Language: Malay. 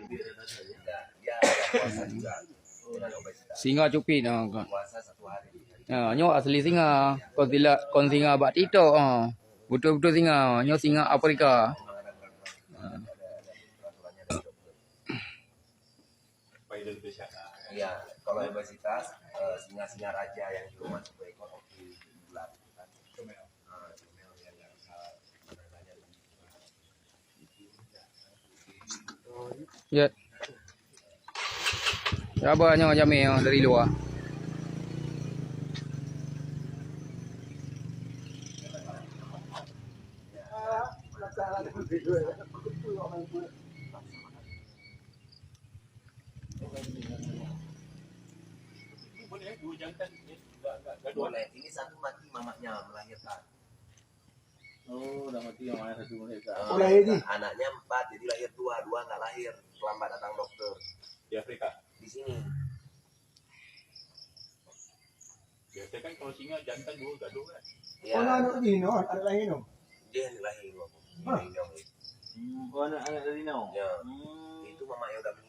Dia ada puasa juga dengan obesitas. Singa cupit Puasa 1 hari. nyo asli singa. Kon singa bak tito betul-betul singa. Nyo singa Afrika. Iya, kalau obesitas singa-singa raja yang cuma 1 ekor dilakukan. Ya. Siapa nyo jamil dari luar? Boleh, ini satu mati mamanya melahirkan. Oh, udah mati yang mana satu mereka. Anaknya 4, jadi lahir 2 nggak lahir. Terlambat datang dokter. Di Afrika. Di sini. Biasanya kan kalau singa jantan 2 gaduh kan. Ya. Oh, anak Dino, anak lain no. Dia yang lahir. Hah? Oh, anak dari Nau. Ya. Itu mamanya udah meninggal.